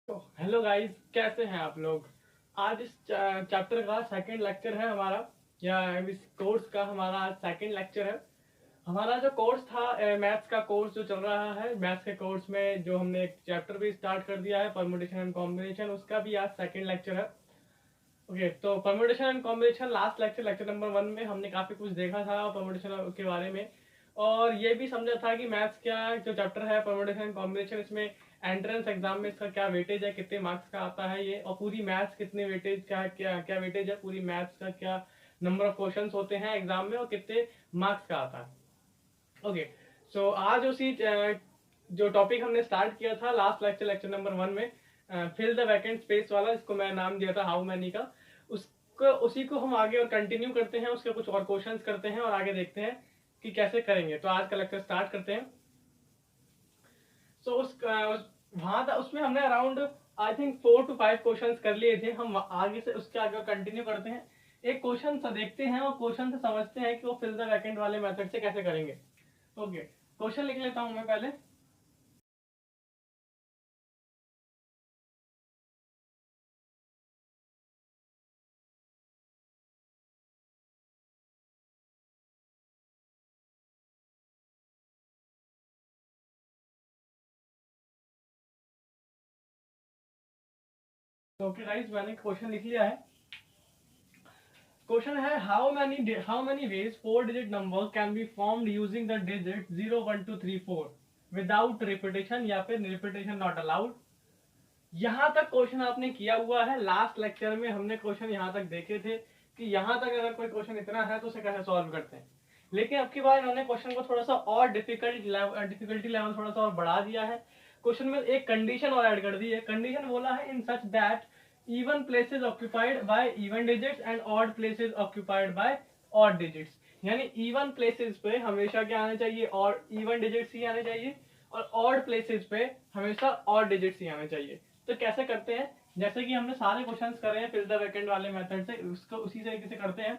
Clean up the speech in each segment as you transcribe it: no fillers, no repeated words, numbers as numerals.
तो hello guys, कैसे हैं आप लोग। आज इस चैप्टर का सेकंड लेक्चर है हमारा, या इस कोर्स का हमारा आज सेकंड लेक्चर है। हमारा जो कोर्स था, मैथ्स का कोर्स जो चल रहा है, मैथ्स के कोर्स में जो हमने एक चैप्टर भी स्टार्ट कर दिया है, परम्यूटेशन एंड कॉम्बिनेशन, उसका भी आज सेकंड लेक्चर है। ओके, तो permutation and combination last lecture lecture number 1 में हमने काफी कुछ देखा था परम्यूटेशन के बारे में, और ये भी समझा था कि मैथ्स क्या जो चैप्टर है परम्यूटेशन एंड कॉम्बिनेशन, इसमें एंट्रेंस एग्जाम में इसका क्या वेटेज है, कितने मार्क्स का आता है ये, और पूरी मैथ्स कितने वेटेज क्या क्या क्या वेटेज है, पूरी मैथ्स का क्या नंबर ऑफ क्वेश्चंस होते हैं एग्जाम में और कितने मार्क्स का आता है। ओके, सो आज उसी जो टॉपिक हमने स्टार्ट किया था लास्ट लेक्चर लेक्चर नंबर 1 में, फिल द वैकेंट स्पेस वाला, इसको मैं नाम दिया था हाउ मैनी का, उसको उसी को हम आगे और कंटिन्यू करते हैं, उसके कुछ और क्वेश्चंस करते हैं और आगे देखते हैं कि कैसे करेंगे। तो आज का लेक्चर स्टार्ट करते हैं। सो वहां था, उसमें हमने around I think 4 to 5 questions कर लिए थे। हम आगे से उसके आगे कंटिन्यू करते हैं, एक क्वेश्चन से देखते हैं और क्वेश्चन से समझते हैं कि वो फिल द वैकेंट वाले मेथड से कैसे करेंगे। ओके, क्वेश्चन लिख लेता हूं मैं पहले। ओके गाइस, मैंने क्वेश्चन लिख लिया है। क्वेश्चन है how many veg 4 digit number can be formed using the digit 0 1 2 3 4 without repetition, या फिर रिपीटेशन नॉट अलाउड। यहाँ तक क्वेश्चन आपने किया हुआ है, लास्ट लेक्चर में हमने क्वेश्चन यहाँ तक देखे थे कि यहाँ तक अगर कोई क्वेश्चन इतना है तो उसे कैसे सॉल्व करते हैं। लेकिन अब की बार इन्होंने क्वेश्चन को थोड़ा सा और डिफिकल्टी लेवल थोड़ा सा और बढ़ा दिया है। क्वेश्चन में एक कंडीशन और ऐड कर दी है। कंडीशन बोला है in such that even places occupied by even digits and odd places occupied by odd digits. यानी इवन प्लेसेस पे हमेशा क्या आने चाहिए, और इवन डिजिट्स ही आने चाहिए, और ऑड प्लेसेस पे हमेशा ऑड डिजिट्स ही आने चाहिए। तो कैसे करते हैं, जैसे कि हमने सारे क्वेश्चंस करे हैं फिल द वैकेंट वाले मेथड से, उसको उसी तरीके से करते हैं।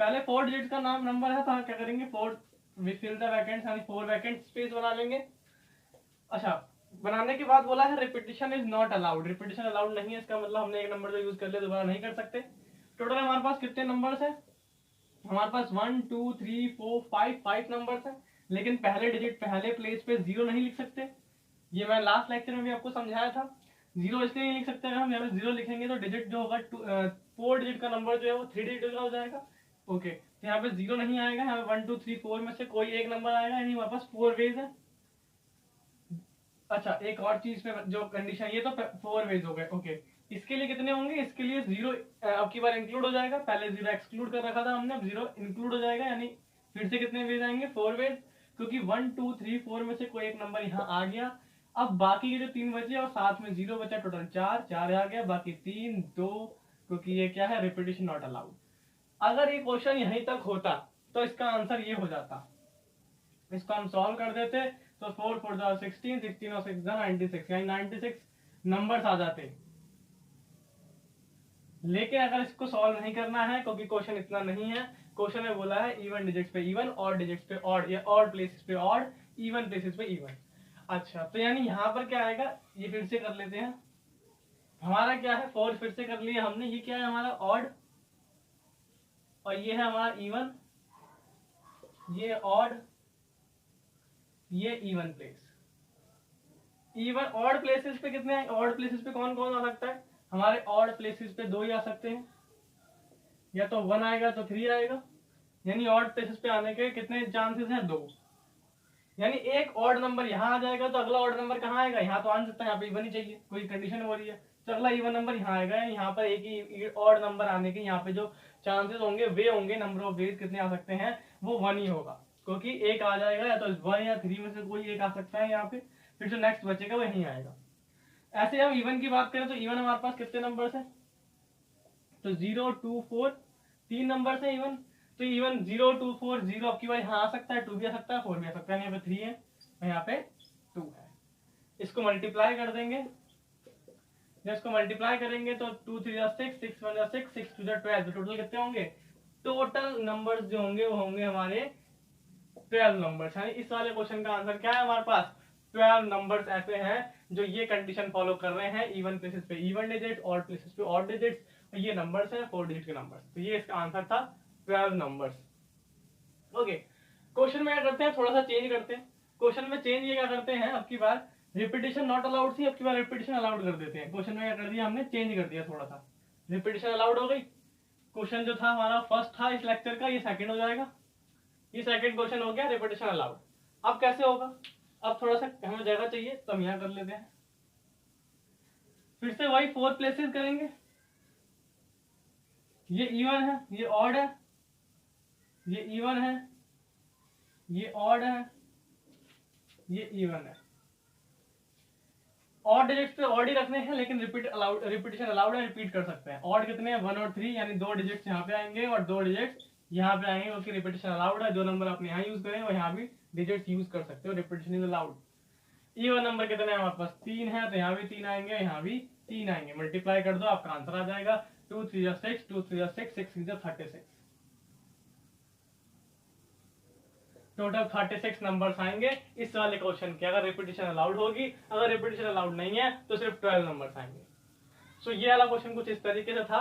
पहले 4 डिजिट का नाम नंबर है तो हम क्या करेंगे, 4 फिल द वैकेंट यानी 4 वैकेंट स्पेस बना लेंगे। अच्छा, बनाने के बाद बोला है repetition is not allowed, repetition allowed नहीं है, इसका मतलब हमने एक नंबर जो यूज कर लिया दोबारा नहीं कर सकते। टोटल हमारे पास कितने नंबर्स हैं, हमारे पास 1 2 3 4 5 नंबर्स हैं। लेकिन पहले डिजिट पहले प्लेस पे 0 नहीं लिख सकते, ये मैं लास्ट लेक्चर में भी आपको समझाया था। 0 इसलिए नहीं लिख सकते, अगर हम यहाँ पे 0 लिखेंगे तो डिजिट जो होगा 4 डिजिट का नंबर जो है वो 3 डिजिट का हो जाएगा। ओके, तो यहाँ पे 0 नहीं आएगा, यहाँ पे 1 2 3 4 में से कोई एक नंबर आएगा, यानी हमारे पास 4 वेज है। अच्छा, एक और चीज पे जो कंडीशन, ये तो 4 वेज हो गए। ओके, इसके लिए कितने होंगे, इसके लिए 0 अब की बार इंक्लूड हो जाएगा, पहले 0 एक्सक्लूड कर रखा था हमने, अब 0 इंक्लूड हो जाएगा, यानी फिर से कितने वेज आएंगे, 4 वेज। क्योंकि 1 2 3 4 में से कोई एक नंबर यहाँ आ गया। अब बाकी के जो 3 बचे और साथ में 0 बचा, टोटल 4 आ गया, बाकी 3 2, क्योंकि ये क्या है, रिपीटिशन नॉट अलाउड। अगर ये क्वेश्चन यहीं तक होता तो इसका आंसर ये हो जाता। इसको हम सॉल्व कर देते तो 4 4 जा 16, 16 और 6 जा 96, यानी 96 नंबर्स आ जाते। लेकिन अगर इसको सॉल्व नहीं करना है क्योंकि क्वेश्चन इतना नहीं है, क्वेश्चन में बोला है इवन डिजिट्स पे इवन, ऑड डिजिट्स पे ऑड, या ऑड प्लेसेस पे ऑड, इवन प्लेसेस पे इवन। अच्छा, तो यानी यहाँ पर क्या आएगा, ये फिर से कर लेते हैं। हमारा क्या है, 4 फिर से कर लिया हमने, ये क्या है हमारा ऑड, और ये है हमारा इवन, ये ऑड, ये even place. Even odd places पे कितने हैं, ऑड प्लेसेस पे कौन कौन आ सकता है, हमारे ऑड प्लेसेस पे 2 ही आ सकते हैं, या तो 1 आएगा तो 3 आएगा, यानी ऑड प्लेसेस पे आने के कितने चांसेस हैं, 2। यानी एक ऑड नंबर यहाँ आ जाएगा तो अगला ऑड नंबर कहाँ आएगा, यहाँ तो आ नहीं सकता, यहाँ पे इवन ही चाहिए, कोई कंडीशन हो रही है, तो अगला इवन नंबर यहाँ आएगा। यहाँ पर एक ही ऑड नंबर आने के यहाँ पे जो चांसेस होंगे वे होंगे, नंबर ऑफ वेज कितने आ सकते हैं, वो 1 ही होगा, क्योंकि एक आ जाएगा, या तो 1 या 3 में से कोई एक आ सकता है यहाँ पे, फिर जो नेक्स्ट बचेगा वो नहीं आएगा। ऐसे हम इवन की बात करें तो इवन हमारे पास कितने नंबर्स हैं, तो 0 2 4, 3 नंबर्स हैं इवन। तो इवन 0 2 4, 0 आपकी बार यहाँ आ सकता है, 2 भी आ सकता है, 4 भी आ सकता है, यहाँ पे 3 है और यहाँ पे 2 है। इसको मल्टीप्लाई कर देंगे, जब इसको मल्टीप्लाई करेंगे तो 2 3 6, 6 1 6, 6 2 12, तो टोटल कितने होंगे, टोटल नंबर्स जो होंगे वो होंगे हमारे 12 नंबर्स। यानी इस वाले क्वेश्चन का आंसर क्या है हमारे पास, 12 नंबर्स ऐसे हैं जो ये कंडीशन फॉलो कर रहे हैं, इवन प्लेसेस पे इवन डिजिट, ऑड प्लेसेस पे ऑड डिजिट्स। ये नंबर्स हैं 4 डिजिट के नंबर्स। तो ये इसका आंसर था 12 नंबर्स। ओके, क्वेश्चन में क्या करते हैं, थोड़ा सा चेंज करते हैं। क्वेश्चन में चेंज ये क्या करते हैं, अब की बार रिपीटिशन नॉट अलाउड थी, अब की बार रिपीटिशन अलाउड कर देते हैं। क्वेश्चन में क्या कर दिया हमने, चेंज कर दिया थोड़ा सा, रिपीटिशन अलाउड हो गई। क्वेश्चन जो था हमारा फर्स्ट था इस लेक्चर का, ये सेकंड हो जाएगा। ये सेकंड क्वेश्चन हो गया रिपीटिशन अलाउड। अब कैसे होगा, अब थोड़ा सा हमें जगह चाहिए तो हम यहाँ कर लेते हैं। फिर से वही 4 प्लेसेस करेंगे। ये इवन है, ये ऑड है, ये इवन है, ये ऑड है, ये इवन है। ऑड डिजिट्स पे ऑड ही रखने हैं, लेकिन रिपीटिशन अलाउड है, रिपीट कर सकते हैं। ऑड कितने हैं, 1 और 3, यानी 2 डिजिट्स यहाँ पे आएंगे और 2 डिजिट्स यहाँ पे आएंगे, क्योंकि रिपीटिशन अलाउड है। जो नंबर आपने यहाँ यूज करें वो यहाँ भी डिजिट्स यूज कर सकते हो, repetition is allowed. Even number कितने हैं हमारे पास, 3 है, तो यहाँ भी 3 आएंगे, यहाँ भी 3 आएंगे। मल्टीप्लाई कर दो, आपका आंसर आ जाएगा 2 3 6, 2 3 6, 6 3 36। टोटल 36 नंबर्स आएंगे इस वाले क्वेश्चन के, अगर रिपीटिशन अलाउड होगी। अगर रिपीटिशन अलाउड नहीं है तो सिर्फ 12 नंबर्स आएंगे। सो ये वाला क्वेश्चन कुछ इस तरीके से था।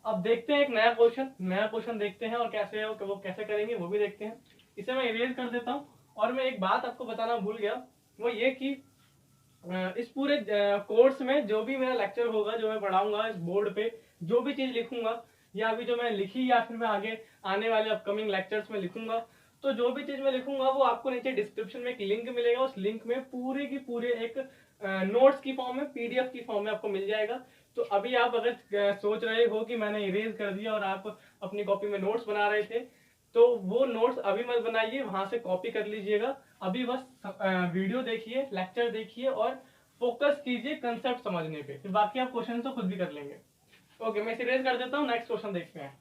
अब देखते हैं एक नया क्वेश्चन देखते हैं, और कैसे वो कैसे करेंगे वो भी देखते हैं। इसे मैं इरेज कर देता हूँ। और मैं एक बात आपको बताना भूल गया, वो ये कि इस पूरे कोर्स में जो भी मेरा लेक्चर होगा, जो मैं पढ़ाऊंगा इस बोर्ड पे, जो भी चीज लिखूंगा, या अभी जो मैं लिखी या फिर मैं आगे आने वाले अपकमिंग लेक्चर्स में लिखूंगा, तो जो भी चीज मैं लिखूंगा वो आपको नीचे डिस्क्रिप्शन में एक लिंक मिलेगा। उस लिंक में पूरे की पूरे एक नोट्स की फॉर्म में, पीडीएफ की फॉर्म में आपको मिल जाएगा। तो अभी आप अगर सोच रहे हो कि मैंने इरेज कर दिया और आप अपनी कॉपी में नोट्स बना रहे थे, तो वो नोट्स अभी मत बनाइए, वहां से कॉपी कर लीजिएगा। अभी बस वीडियो देखिए, लेक्चर देखिए और फोकस कीजिए कंसेप्ट समझने पे, फिर बाकी आप क्वेश्चन तो खुद भी कर लेंगे। ओके, मैं इरेज कर देता हूँ, नेक्स्ट क्वेश्चन देखते हैं।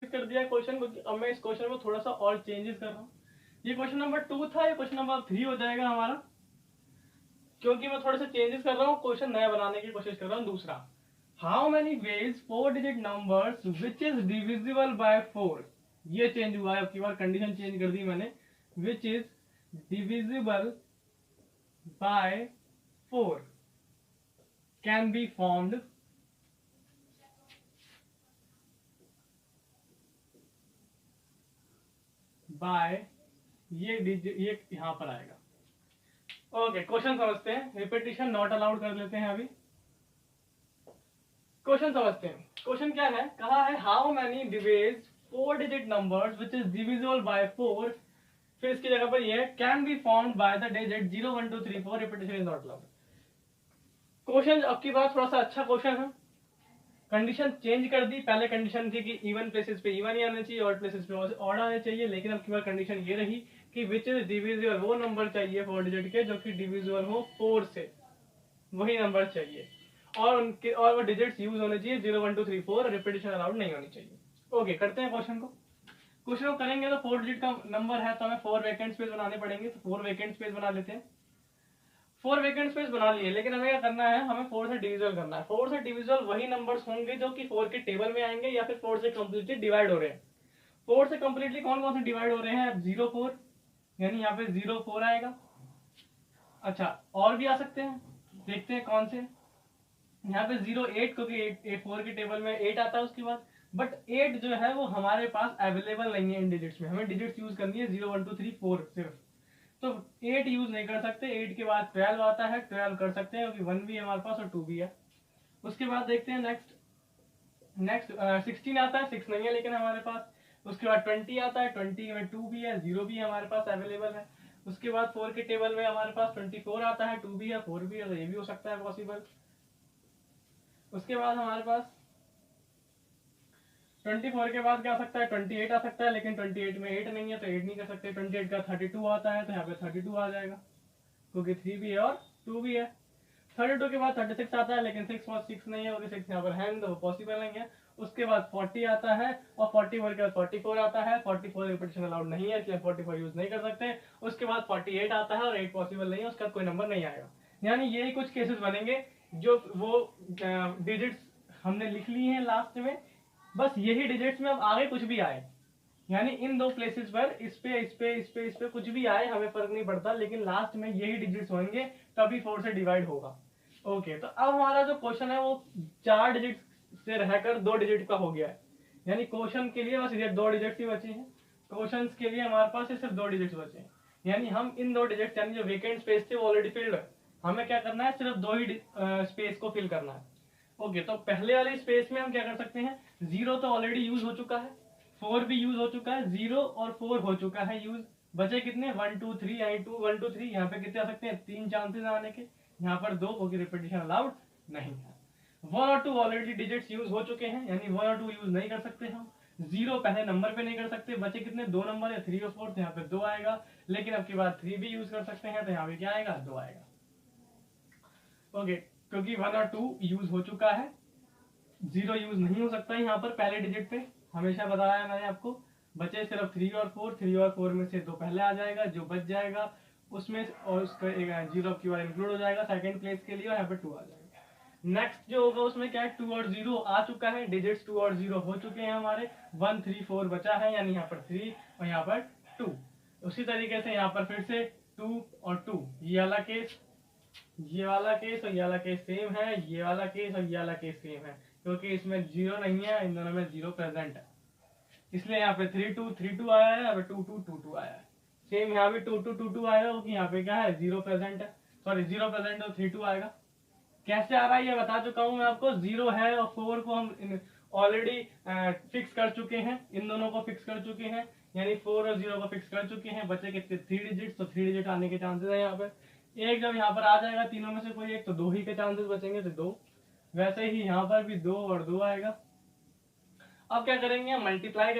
कर दिया क्वेश्चन को, अब मैं इस क्वेश्चन में थोड़ा सा और चेंजेस कर रहा हूँ। ये क्वेश्चन नंबर 2 था, ये क्वेश्चन नंबर 3 हो जाएगा हमारा, क्योंकि मैं थोड़े से चेंजेस कर रहा हूँ, क्वेश्चन नया बनाने की कोशिश कर रहा हूँ। दूसरा, how many veg 4 digit numbers which is divisible by 4। ये चेंज हुआ है, अब की बार कंडीशन चेंज कर दी मैंने, which is divisible by 4 can be formed by, ये यहां पर आएगा। ओके, क्वेश्चन समझते हैं, रिपीटिशन नॉट अलाउड कर लेते हैं। अभी क्वेश्चन समझते हैं। क्वेश्चन क्या है, कहा है how many Divi's 4 digit numbers which is divisible by 4, फिर इसकी जगह पर ये can be formed by the digit 0 1 2 3 4, repetition is not allowed. Question अब की बात थोड़ा सा अच्छा क्वेश्चन है। कंडीशन चेंज कर दी, पहले कंडीशन थी कि इवन प्लेसेस पे इवन ही आने चाहिए, ऑड प्लेसेस पे ऑड आने चाहिए, लेकिन अब की बार कंडीशन ये रही कि विच इज डिविजिबल, वो नंबर चाहिए 4 डिजिट के जो कि डिविजिबल हो 4 से, वही नंबर चाहिए, और उनके और वो डिजिट्स यूज होने चाहिए 0 1 2 3 4, रिपीटिशन अलाउड नहीं होनी चाहिए। ओके, करते हैं क्वेश्चन को। क्वेश्चन को करेंगे तो 4 डिजिट का नंबर है, तो हमें 4 वैकेंट स्पेस बनाने पड़ेंगे, तो 4 वैकेंट स्पेस बना लेते हैं। 4 वैकेंट स्पेस बना लिए, लेकिन हमें क्या करना है, हमें 4 से डिविजिबल करना है। 4 से डिविजिबल वही नंबर्स होंगे जो कि 4 के टेबल में आएंगे, या फिर 4 से कंप्लीटली डिवाइड हो रहे हैं। 4 से कंप्लीटली कौन कौन से डिवाइड हो रहे हैं, 0 4, यानी यहाँ पे 0 4 आएगा। अच्छा, और भी आ सकते हैं, देखते हैं कौन से। यहाँ पे 0 8, क्योंकि 4 के टेबल में 8 आता है उसके बाद, बट 8 जो है वो हमारे पास अवेलेबल नहीं है इन डिजिट्स में, हमें डिजिट्स यूज करनी है 0 1 2 3 4 सिर्फ, तो 8 यूज नहीं कर सकते। 8 के बाद 12 आता है, 12 कर सकते हैं क्योंकि 1 भी है हमारे पास और 2 भी है। उसके बाद देखते हैं नेक्स्ट 16 आता है, 6 नहीं है लेकिन हमारे पास। उसके बाद 20 आता है, 20 में 2 भी है, 0 भी है हमारे पास अवेलेबल है। उसके बाद 4 के टेबल में हमारे पास 24 आता है, 2 भी है, 4 भी है, तो ये भी हो सकता है पॉसिबल। उसके बाद हमारे पास 24 के बाद क्या आ सकता है, 28 आ सकता है, लेकिन 28 में 8 नहीं है तो 8 नहीं कर सकते। 28 का 32 आता है, तो यहाँ पे 32 आ जाएगा, क्योंकि 3 भी है और 2 भी है। 32 के बाद 36 आता है, लेकिन 6 और 6 नहीं है, क्योंकि 6 यहाँ पर है तो वो पॉसिबल नहीं है। उसके बाद 40 आता है, और 44 के बाद 44 आता है। 44 रिपीटिशन अलाउड नहीं है, इसलिए 44 यूज नहीं कर सकते। उसके बाद 48 आता है, और 8 पॉसिबल नहीं है, उसका कोई नंबर नहीं आएगा। यानी यही कुछ केसेस बनेंगे, जो वो डिजिट्स हमने लिख ली हैं लास्ट में, बस यही डिजिट्स में अब आगे कुछ भी आए, यानी इन दो प्लेसेस पर इस पे कुछ भी आए हमें फर्क नहीं पड़ता, लेकिन लास्ट में यही डिजिट्स होंगे तभी 4 से डिवाइड होगा। ओके, तो अब हमारा जो क्वेश्चन है वो 4 डिजिट से रहकर 2 डिजिट का हो गया है। यानी क्वेश्चन के लिए बस ये 2 डिजिट्स ही बचे हैं, क्वेश्चन के लिए हमारे पास सिर्फ 2 डिजिट्स बचे हैं। यानी हम इन 2 डिजिट्स यानी जो वेकेंट स्पेस थे वो ऑलरेडी फिल्ड है, हमें क्या करना है, सिर्फ 2 ही स्पेस को फिल करना है। ओके, तो पहले वाले स्पेस में हम क्या कर सकते हैं, 0 तो ऑलरेडी यूज हो चुका है, 4 भी यूज हो चुका है, 0 और 4 हो चुका है यूज, बचे कितने 1 2 3 यानी 2 1 2 3। यहाँ पे कितने आ सकते हैं, 3 चांसेस आने के, यहाँ पर 2 क्योंकि रिपीटेशन अलाउड नहीं है। 1 और 2 ऑलरेडी डिजिट्स यूज हो चुके हैं, यानी 1 और 2 यूज नहीं कर सकते हम। 0 पहले नंबर पे नहीं कर सकते, बचे कितने 2 नंबर है, 3 और 4, तो यहाँ पे 2 आएगा। लेकिन अब की बात 3 भी यूज कर सकते हैं, तो यहाँ पे क्या आएगा, 2 आएगा। ओके, क्योंकि 1 और 2 यूज हो चुका है, 0 यूज नहीं हो सकता यहाँ पर पहले डिजिट पे, हमेशा बताया मैंने आपको। बचे सिर्फ 3 और 4, 3 और 4 में से 2 पहले आ जाएगा, जो बच जाएगा उसमें और उसका एक 0 की बार इंक्लूड हो जाएगा सेकंड प्लेस के लिए, और यहाँ पे 2 आ जाएगा। नेक्स्ट जो होगा उसमें क्या है, 2 और 0 आ चुका है, डिजिट्स 2 और 0 हो चुके हैं हमारे, 1 3 4 बचा है, यानी यहाँ पर 3 और यहाँ पर 2। उसी तरीके से यहाँ पर फिर से 2 और 2, ये वाला केस, ये वाला केस और ये वाला केस सेम है, ये वाला केस और ये वाला केस सेम है, क्योंकि इसमें 0 नहीं है, इन दोनों में 0 प्रेजेंट है, इसलिए यहाँ पे 3 2 3 2 आया है, यहाँ पे 2 2 2 2 आया है। सेम यहाँ पे 2 2 2 2 आएगा, क्योंकि यहाँ पे क्या है, 0 प्रेजेंट है, सॉरी 0 प्रेजेंट और 3 2 आएगा। कैसे आ रहा है ये बता चुका हूं मैं आपको, 0 है और 4 को हम ऑलरेडी फिक्स कर चुके हैं, इन दोनों को फिक्स कर चुके हैं, यानी 4 और 0 को फिक्स कर चुके हैं। बचे कितने, 3 डिजिट, तो 3 डिजिट आने के चांसेस है यहाँ पर। एक जब यहाँ पर आ जाएगा तीनों में से कोई एक, तो 2 ही के चांसेस बचेंगे, तो 2। वैसे ही यहाँ पर भी 2 और 2 आएगा। अब क्या करेंगे, हम मल्टीप्लाई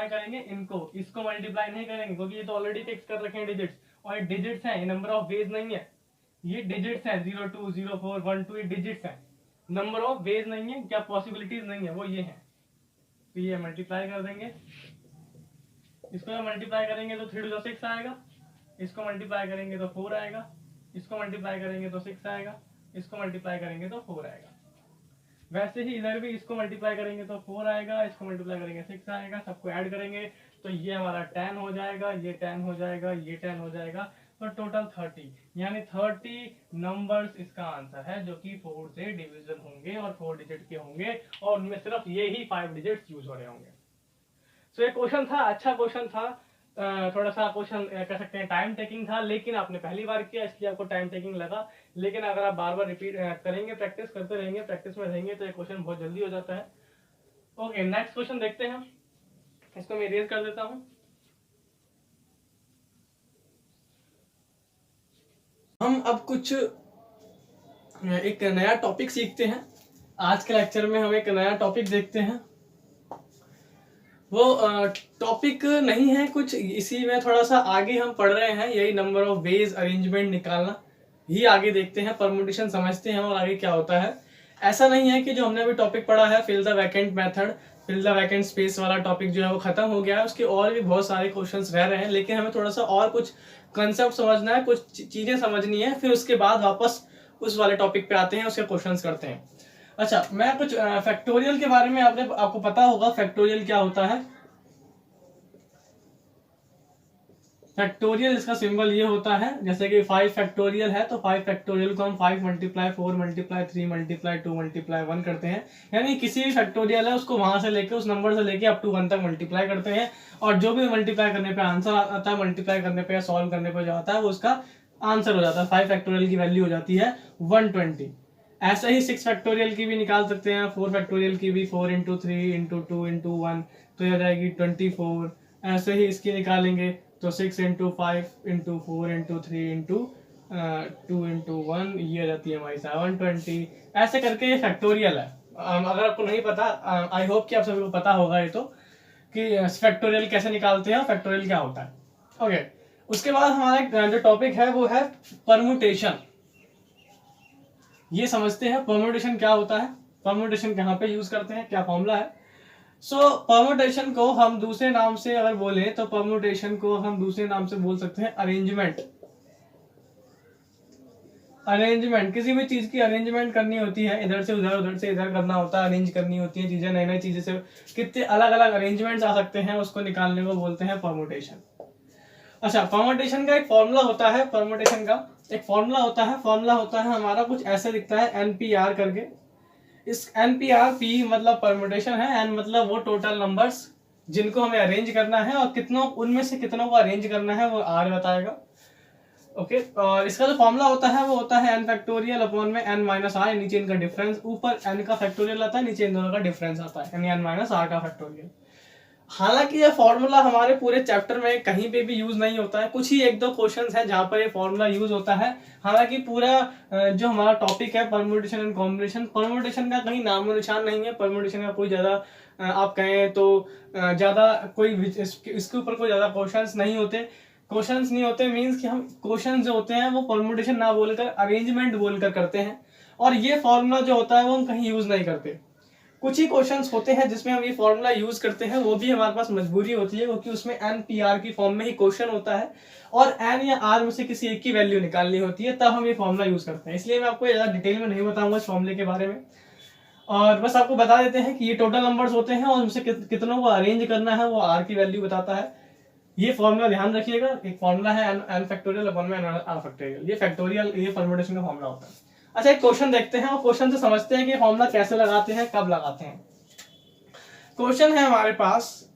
करेंगे इनको, इसको मल्टीप्लाई नहीं करेंगे क्योंकि ये तो ऑलरेडी फिक्स कर रखे हैं डिजिट्स, और ये डिजिट्स हैं, ये नंबर ऑफ वेज नहीं है, ये डिजिट्स हैं, 0 2 0 4 1 2, ये डिजिट्स हैं, नंबर ऑफ वेज नहीं है, क्या पॉसिबिलिटीज नहीं है, वो ये हैं। तो ये मल्टीप्लाई कर देंगे, इसको मल्टीप्लाई करेंगे तो 3 2 6 आएगा, इसको मल्टीप्लाई करेंगे तो 4 आएगा, इसको मल्टीप्लाई करेंगे तो 6 आएगा, इसको मल्टीप्लाई करेंगे तो 4 आएगा। वैसे ही इधर भी इसको मल्टीप्लाई करेंगे तो 4 आएगा, इसको मल्टीप्लाई करेंगे 6 आएगा, सबको ऐड करेंगे तो ये हमारा 10 हो जाएगा, ये 10 हो जाएगा, ये 10 हो जाएगा, तो टोटल 30, यानी 30 नंबर्स इसका आंसर है, जो कि 4 से डिविजन होंगे और 4 डिजिट के होंगे, और उनमें सिर्फ ये ही 5 डिजिट्स यूज हो रहे होंगे। सो ये क्वेश्चन था, अच्छा क्वेश्चन था, थोड़ा सा क्वेश्चन कह सकते हैं टाइम टेकिंग था, लेकिन आपने पहली बार किया इसलिए आपको टाइम टेकिंग लगा, लेकिन अगर आप बार बार रिपीट करेंगे, प्रैक्टिस करते रहेंगे, प्रैक्टिस में रहेंगे, तो ये क्वेश्चन बहुत जल्दी हो जाता है। ओके, नेक्स्ट क्वेश्चन देखते हैं, इसको मैं इरेज कर देता हूं। हम अब कुछ एक नया टॉपिक सीखते हैं, आज के लेक्चर में हम एक नया टॉपिक देखते हैं। वो टॉपिक नहीं है कुछ, इसी में थोड़ा सा आगे हम पढ़ रहे हैं, यही नंबर ऑफ वेज अरेंजमेंट निकालना ही आगे देखते हैं, परमुटेशन समझते हैं और आगे क्या होता है। ऐसा नहीं है कि जो हमने अभी टॉपिक पढ़ा है fill the vacant method, fill the vacant space वाला टॉपिक जो है वो खत्म हो गया है, उसके और भी बहुत सारे क्वेश्चंस रह रहे हैं, लेकिन हमें थोड़ा सा और कुछ कंसेप्ट समझना है, कुछ चीजें समझनी है, फिर उसके बाद वापस उस वाले टॉपिक पे आते हैं, उसके क्वेश्चंस करते हैं। अच्छा, मैं कुछ फैक्टोरियल के बारे में आपको पता होगा, फैक्टोरियल क्या होता है। फैक्टोरियल इसका सिंबल ये होता है, जैसे कि 5 फैक्टोरियल है तो 5 फैक्टोरियल को हम 5 मल्टीप्लाई 4 मल्टीप्लाई 3 मल्टीप्लाई 2 मल्टीप्लाई 1 करते हैं, यानी किसी भी फैक्टोरियल है उसको वहां से लेके, उस नंबर से लेके अप टू 1 तक मल्टीप्लाई करते हैं, और जो भी मल्टीप्लाई करने पे आंसर आता है, मल्टीप्लाई करने पे या सॉल्व करने पे जो आता है वो उसका आंसर हो जाता है। 5 फैक्टोरियल की वैल्यू हो जाती है 120। ऐसे ही 6 फैक्टोरियल की भी निकाल सकते हैं, 4 फैक्टोरियल की भी, 4 इंटू 3 इंटू 2 इंटू 1 तो ये हो जाएगी 24। ऐसे ही इसकी निकालेंगे तो 6 into 5 into 4 into 3 into 2 into 1, ये हो जाती है हमारी 720। ऐसे करके ये फैक्टोरियल है। अगर आपको नहीं पता, आई होप कि आप सभी को पता होगा ये तो, कि फैक्टोरियल कैसे निकालते हैं और फैक्टोरियल क्या होता है। ओके, उसके बाद हमारा जो टॉपिक है वो है परमुटेशन। ये समझते हैं परमुटेशन क्या होता है, परमुटेशन कहाँ पे यूज करते हैं, क्या फॉर्मूला है। सो परमुटेशन को हम दूसरे नाम से अगर बोले तो परमुटेशन को हम दूसरे नाम से बोल सकते हैं अरेंजमेंट। अरेंजमेंट, किसी भी चीज की अरेंजमेंट करनी होती है, इधर से उधर उधर से इधर करना होता है, अरेंज करनी होती है चीजें, नई नई चीजें से कितने अलग अलग अरेंजमेंट्स आ सकते हैं, उसको निकालने को बोलते हैं परमुटेशन। अच्छा, परमुटेशन का एक फॉर्मूला होता है, परमुटेशन का एक फॉर्मूला होता है हमारा कुछ ऐसे दिखता है NPR करके। इस NPR, P मतलब परमुटेशन है, N मतलब वो टोटल नंबर्स जिनको हमें अरेंज करना है, और कितनों उनमें से कितनों को अरेंज करना है वो R बताएगा। ओके, और इसका जो फॉर्मूला होता है वो होता है n फैक्टोरियल अपॉन में n माइनस आर, नीचे इनका डिफरेंस, ऊपर n का फैक्टोरियल आता है, नीचे इन दोनों का डिफरेंस आता है, यानी n माइनस आर का फैक्टोरियल। हालांकि ये फॉर्मूला हमारे पूरे चैप्टर में कहीं पे भी यूज नहीं होता है, कुछ ही एक दो क्वेश्चंस हैं जहां पर ये फॉर्मूला यूज होता है। हालांकि पूरा जो हमारा टॉपिक है परम्यूटेशन एंड कॉम्बिनेशन, परम्यूटेशन का कहीं नामो निशान नहीं है, परम्यूटेशन का कोई ज्यादा आप कहें तो ज्यादा कोई इसके ऊपर कोई ज्यादा क्वेश्चंस नहीं होते, मींस कि हम क्वेश्चन जो होते हैं वो परम्यूटेशन ना बोलकर अरेंजमेंट बोलकर करते हैं, और ये फॉर्मूला जो होता है वो हम कहीं यूज नहीं करते। कुछ ही क्वेश्चंस होते हैं जिसमें हम ये फॉर्मूला यूज करते हैं, वो भी हमारे पास मजबूरी होती है क्योंकि उसमें NPR की फॉर्म में ही क्वेश्चन होता है, और N या R में से किसी एक की वैल्यू निकालनी होती है, तब हम ये फॉर्मूला यूज करते हैं। इसलिए मैं आपको ज्यादा डिटेल में नहीं बताऊंगा इस फॉर्मूले के बारे में, और बस आपको बता देते हैं कि ये टोटल नंबर्स होते हैं और उनसे कितनों को अरेंज करना है वो R की वैल्यू बताता है। ये फॉर्मूला ध्यान रखिएगा, एक फॉर्मूला है n फैक्टोरियल अपॉन में r फैक्टोरियल, ये फैक्टोरियल, ये परम्यूटेशन का फॉर्मूला होता है। अच्छा, एक क्वेश्चन देखते हैं और क्वेश्चन से समझते हैं कि फॉर्मूला कैसे लगाते हैं, कब लगाते हैं। क्वेश्चन है हमारे पास,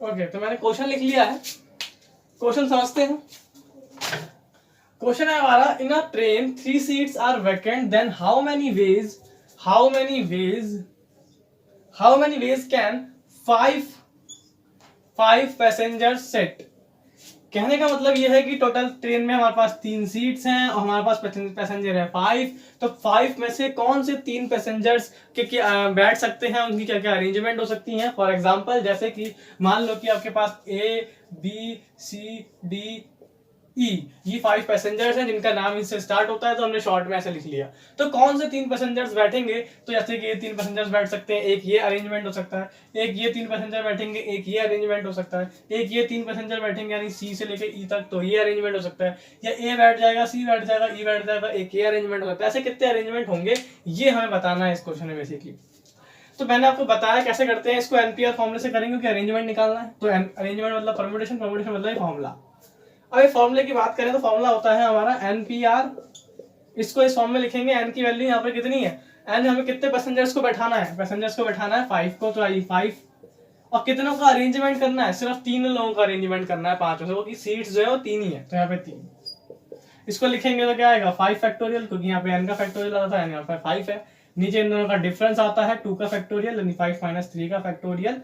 ओके, तो मैंने क्वेश्चन लिख लिया है, क्वेश्चन समझते हैं। क्वेश्चन है हमारा, in a train 3 seats are vacant, then how many ways can 5 passengers sit. कहने का मतलब यह है कि टोटल ट्रेन में हमारे पास 3 सीट्स हैं और हमारे पास पैसेंजर है 5, तो 5 में से कौन से 3 पैसेंजर्स के बैठ सकते हैं, उनकी क्या क्या अरेंजमेंट हो सकती हैं। फॉर एग्जांपल, जैसे कि मान लो कि आपके पास A B C D E, ये 5 पैसेंजर्स हैं जिनका नाम इससे स्टार्ट होता है, तो हमने शॉर्ट में ऐसे लिख लिया। तो कौन से 3 पैसेंजर्स बैठेंगे, तो जैसे कि ये 3 पैसेंजर्स बैठ सकते हैं, एक ये अरेंजमेंट हो सकता है, एक ये 3 पैसेंजर बैठेंगे, एक ये अरेंजमेंट हो सकता है, एक ये 3 पैसेंजर बैठेंगे यानी C से लेकर E तक, तो ये अरेंजमेंट हो सकता है, या A बैठ जाएगा, C बैठ जाएगा, E बैठ जाएगा, एक ये अरेंजमेंट हो सकता है। ऐसे कितने अरेंजमेंट होंगे ये हमें बताना है इस क्वेश्चन में बेसिकली। तो मैंने आपको बताया कैसे करते हैं इसको, NPR फॉर्मूले से करेंगे क्योंकि अरेंजमेंट निकालना है, तो अरेंजमेंट मतलब परम्यूटेशन, परम्यूटेशन मतलब फॉर्मूला। अब फॉर्मूले की बात करें तो फॉर्मूला होता है हमारा NPR, इसको इस फॉर्म में लिखेंगे। n की वैल्यू यहाँ पे कितनी है, n हमें कितने पैसेंजर्स को बैठाना है, 5 को, तो आई 5, और कितनों का अरेंजमेंट करना है, सिर्फ 3 लोगों का अरेंजमेंट करना है 5 में से, क्योंकि सीट्स जो है वो 3 ही है, तो यहाँ पे 3 इसको लिखेंगे तो क्या आएगा 5 फैक्टोरियल, क्योंकि यहाँ पे n का फैक्टोरियल आता है, यहाँ पे 5 है, नीचे इन दोनों का डिफरेंस आता है 2 का फैक्टोरियल, यानी 5 माइनस 3 का फैक्टोरियल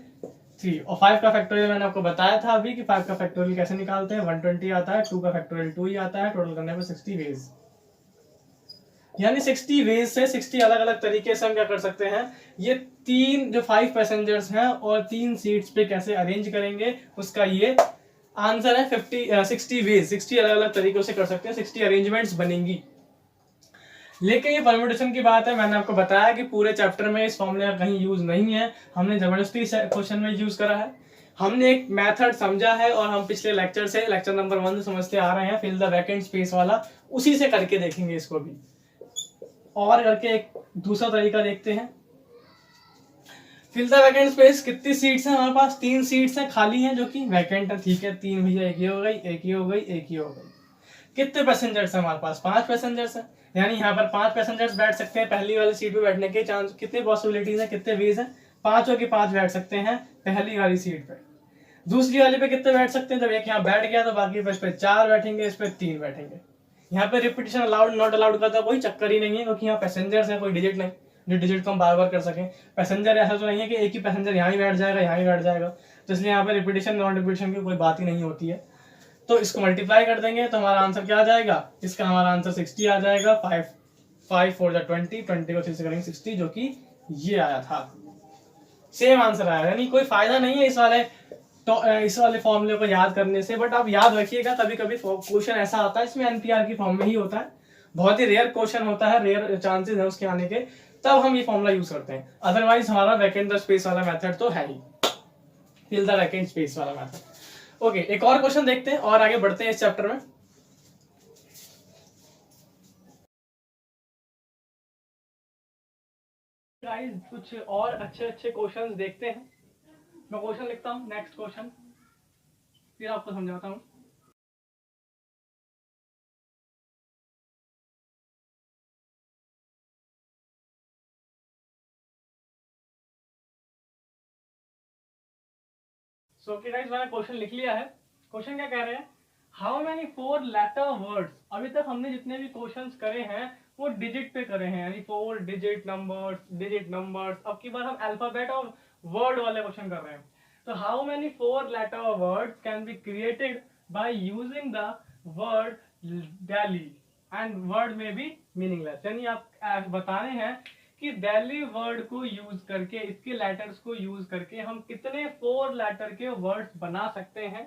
3, और 5 का फैक्टोरियल मैंने आपको बताया था अभी कि 5 का फैक्टोरियल कैसे निकालते हैं, 120 आता है, 2 का फैक्टोरियल 2 ही आता है, टोटल करने पे 60 वेज, यानी 60 वेज से 60 अलग अलग तरीके से हम क्या कर सकते हैं, ये 3 जो 5 पैसेंजर्स हैं और 3 सीट्स पे कैसे अरेंज करेंगे, उसका ये आंसर है 60 वेज, 60 अलग अलग तरीकों से कर सकते हैं, 60 अरेंजमेंट्स बनेंगी। लेकिन ये परम्यूटेशन की बात है, मैंने आपको बताया कि पूरे चैप्टर में इस फॉर्मूले का कहीं यूज नहीं है, हमने जबरदस्ती क्वेश्चन में यूज करा है, हमने एक मेथड समझा है, और हम पिछले लेक्चर से, लेक्चर नंबर 1 से समझते आ रहे हैं, फिल द वैकेंट स्पेस वाला, उसी से करके देखेंगे इसको भी। और करके एक दूसरा तरीका देखते हैं, फिल द वैकेंट स्पेस, कितनी सीट्स हैं हमारे पास, 3 सीट्स हैं खाली हैं जो कि वैकेंट है, ठीक है, 3 भैया, एक ये हो गई, एक ये हो गई, एक ये हो गई। कितने पैसेंजर्स हैं हमारे पास, 5 पैसेंजर्स हैं, यानी यहाँ पर 5 पैसेंजर्स बैठ सकते हैं, पहली वाली सीट पे बैठने के चांस, कितने पॉसिबिलिटीज हैं, कितने वेज हैं, 5 के 5 बैठ सकते हैं पहली वाली सीट पे। दूसरी वाली पे कितने बैठ सकते हैं, जब एक यहाँ बैठ गया तो बाकी पे इस पे 4 बैठेंगे, इस पे 3 बैठेंगे। यहाँ पे रिपीटिशन अलाउड नॉट अलाउड का कोई चक्कर ही नहीं है, क्योंकि यहाँ पैसेंजर्स है, कोई डिजिट नहीं जो डिजिट को हम बार बार कर सके। पैसेंजर ऐसा तो नहीं है कि एक ही पैसेंजर यहाँ ही बैठ जाएगा, यहाँ ही बैठ जाएगा, तो इसलिए यहाँ पे रिपीटिशन नॉन रिपीटिशन की कोई बात ही नहीं होती है। तो इसको मल्टीप्लाई कर देंगे तो हमारा आंसर क्या आ जाएगा, इसका हमारा आंसर 60 आ जाएगा, 5 4 जा 20 को 3 से करेंगे 60, जो कि ये आया था, सेम आंसर आया। यानी कोई फायदा नहीं है इस वाले फॉर्मूले को याद करने से, बट आप याद रखिएगा, कभी कभी क्वेश्चन ऐसा आता है, इसमें NPR की फॉर्म में ही होता है, बहुत ही रेयर क्वेश्चन होता है, रेयर चांसेस है उसके आने के, तब हम ये फॉर्मूला यूज करते हैं, अदरवाइज हमारा वैकेंट द स्पेस वाला मेथड तो है ही। फिल द वैकेंट स्पेस वाला मेथड। ओके, एक और क्वेश्चन देखते हैं और आगे बढ़ते हैं इस चैप्टर में। गाइस कुछ और अच्छे अच्छे क्वेश्चंस देखते हैं। मैं क्वेश्चन लिखता हूँ, नेक्स्ट क्वेश्चन, फिर आपको समझाता हूँ। सो ओके गाइस, मैंने क्वेश्चन लिख लिया है। क्वेश्चन क्या कह रहे हैं, हाउ मेनी 4 लेटर वर्ड्स। अभी तक हमने जितने भी क्वेश्चंस करे हैं वो डिजिट पे करे हैं, यानी 4 डिजिट नंबर्स। अब की बार हम अल्फाबेट और वर्ड वाले क्वेश्चन कर रहे हैं। तो how many 4 letter words can be created by using the word Delhi and word may be meaningless. यानी आप बताने हैं कि दिल्ली वर्ड को यूज करके, इसके लेटर्स को यूज करके हम कितने 4 लेटर के वर्ड्स बना सकते हैं,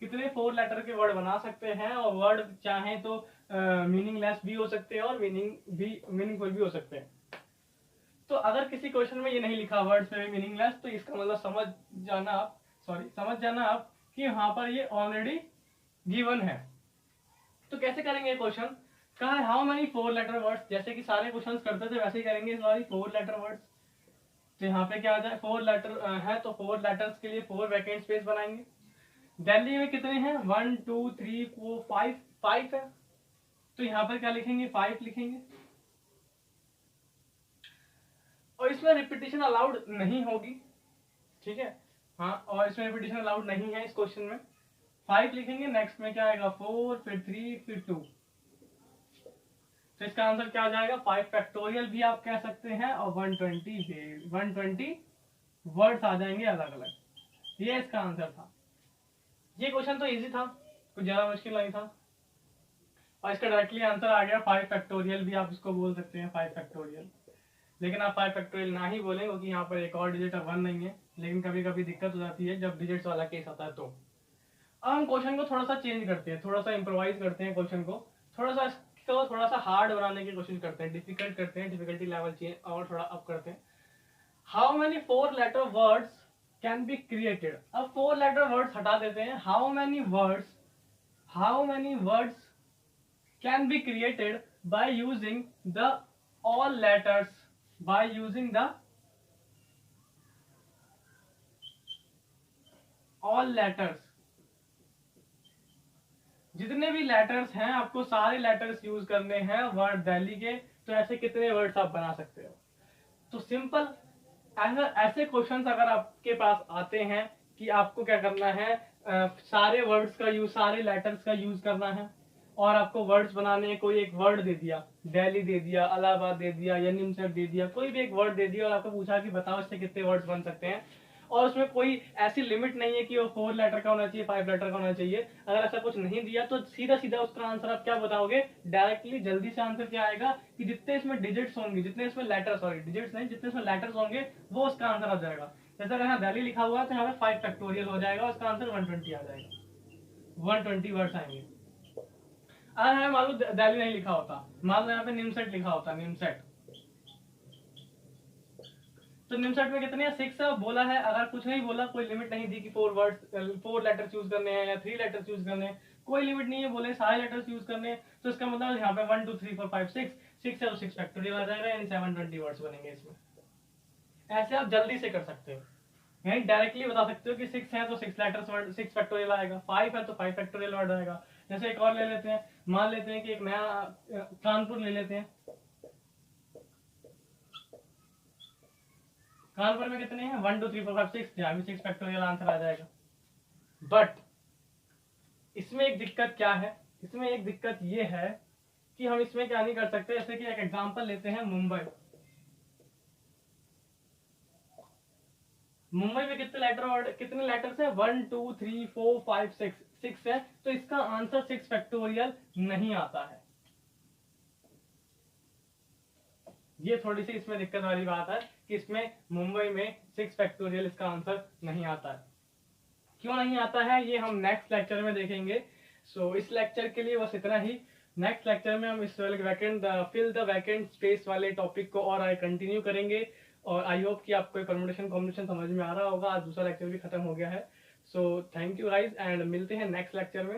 कितने 4 लेटर के वर्ड बना सकते हैं। और वर्ड चाहे तो मीनिंगलेस भी हो सकते हैं और मीनिंगफुल भी हो सकते हैं। तो अगर किसी क्वेश्चन में ये नहीं लिखा वर्ड्स में मीनिंगलेस, तो इसका मतलब समझ जाना आप कि यहाँ पर ये ऑलरेडी गिवन है। तो कैसे करेंगे क्वेश्चन, कहा है हाउ मेनी 4 लेटर वर्ड्स, जैसे कि सारे क्वेश्चंस करते थे वैसे ही करेंगे इस बार 4 लेटर वर्ड्स। तो यहाँ पे क्या आ जाए, 4 लेटर है तो 4 लेटर्स के लिए 4 वैकेंट स्पेस बनाएंगे। दिल्ली में कितने हैं, 1 2 3 4 5, 5 है, तो यहाँ पर क्या लिखेंगे, 5 लिखेंगे। और इसमें रिपीटिशन अलाउड नहीं होगी, ठीक है। हाँ, और इसमें रिपीटिशन अलाउड नहीं है इस क्वेश्चन में। 5 लिखेंगे, नेक्स्ट में क्या आएगा, 4, फिर 3, फिर 2। तो इसका आंसर क्या आ जाएगा, 5 फैक्टोरियल भी आप कह सकते हैं और 120 वर्ड्स आ जाएंगे अलग अलग। ये इसका आंसर था। ये क्वेश्चन तो इजी था, कुछ ज्यादा मुश्किल नहीं था। और इसका डायरेक्टली आंसर आ गया 5 फैक्टोरियल भी आप इसको बोल सकते हैं, 5 फैक्टोरियल। लेकिन आप 5 फैक्टोरियल ना ही बोलें क्योंकि यहाँ पर एक और डिजिट 1 नहीं है। लेकिन कभी कभी दिक्कत हो जाती है जब डिजिट्स वाला केस आता है। तो अब हम क्वेश्चन को थोड़ा सा चेंज करते हैं, थोड़ा सा इम्प्रोवाइज करते हैं क्वेश्चन को, थोड़ा सा हार्ड बनाने की कोशिश करते हैं, डिफिकल्ट करते हैं, डिफिकल्टी लेवल चेंज और थोड़ा अप करते हैं। How many 4 letter words can be created. अब 4 लेटर वर्ड्स हटा देते हैं। How many words can be created by using the all letters, all letters. जितने भी लेटर्स हैं आपको सारे लेटर्स यूज करने हैं वर्ड दिल्ली के। तो ऐसे कितने वर्ड्स आप बना सकते हो। तो सिंपल, ऐसे क्वेश्चंस अगर आपके पास आते हैं कि आपको क्या करना है, सारे वर्ड्स का यूज, सारे लेटर्स का यूज करना है और आपको वर्ड्स बनाने हैं। कोई एक वर्ड दे दिया, दिल्ली दे दिया, इलाहाबाद दे दिया या निमसर दे दिया, कोई भी एक वर्ड दे दिया और आपको पूछा कि बताओ इससे कितने वर्ड्स बन सकते हैं। और उसमें कोई ऐसी लिमिट नहीं है कि वो 4 लेटर का होना चाहिए, 5 लेटर का होना चाहिए। अगर ऐसा कुछ नहीं दिया तो सीधा सीधा उसका आंसर आप क्या बताओगे, डायरेक्टली जल्दी से आंसर क्या आएगा कि जितने इसमें डिजिट्स होंगे, जितने इसमें लेटर, सॉरी डिजिट्स नहीं, जितने इसमें लेटर्स होंगे वो उसका आंसर आ जाएगा। जैसे अगर यहाँ दिल्ली लिखा हुआ है तो यहाँ पे 5 फैक्टोरियल हो जाएगा, उसका आंसर 120 आ जाएगा, 120 वर्ड्स आएंगे। अगर हमें मान लो दिल्ली नहीं लिखा होता, मान लो यहाँ पे निमसेट लिखा होता, निमसेट, तो निमसेट में कितने हैं, 6 बोला है। अगर कुछ नहीं बोला, कोई लिमिट नहीं दी कि 4 लेटर चूज करने हैं या 3 लेटर चूज करने हैं, कोई लिमिट नहीं है, बोले सारे लेटर्स यूज करने हैं, तो इसका मतलब यहाँ पे 1 2 3 4 5 6 है तो 6 फैक्टोरियल आ जाएगा, यानी 720 वर्ड्स बनेंगे इसमें। ऐसे आप जल्दी से कर सकते हो, यानी डायरेक्टली बता सकते हो कि 6 है तो 6 लेटर्स वर्ड, 6 फैक्टोरियल आएगा, 5 है तो 5 फैक्टोरियल वर्ड आएगा। जैसे एक और ले लेते हैं, मान लेते हैं कि एक नया कानपुर ले लेते हैं। कानपुर में कितने हैं, 1 2 3 4 5 6, यहाँ भी 6 फैक्टोरियल आंसर आ जाएगा। बट इसमें एक दिक्कत क्या है, इसमें एक दिक्कत ये है कि हम इसमें क्या नहीं कर सकते। जैसे कि एक एग्जांपल लेते हैं, मुंबई में कितने लेटर्स हैं, 1 2 3 4 5 6 है, तो इसका आंसर 6 फैक्टोरियल नहीं आता है। ये थोड़ी सी इसमें दिक्कत वाली बात है कि इसमें मुंबई में 6 फैक्टोरियल इसका आंसर नहीं आता है। क्यों नहीं आता है ये हम नेक्स्ट लेक्चर में देखेंगे। सो इस लेक्चर के लिए बस इतना ही। नेक्स्ट लेक्चर में हम इस फिल द वैकेंट स्पेस वाले टॉपिक को और आगे कंटिन्यू करेंगे। और आई होप कि आपको ये परमुटेशन कॉम्बिनेशन समझ में आ रहा होगा। आज दूसरा लेक्चर भी खत्म हो गया है। So thank you guys and मिलते हैं नेक्स्ट लेक्चर में।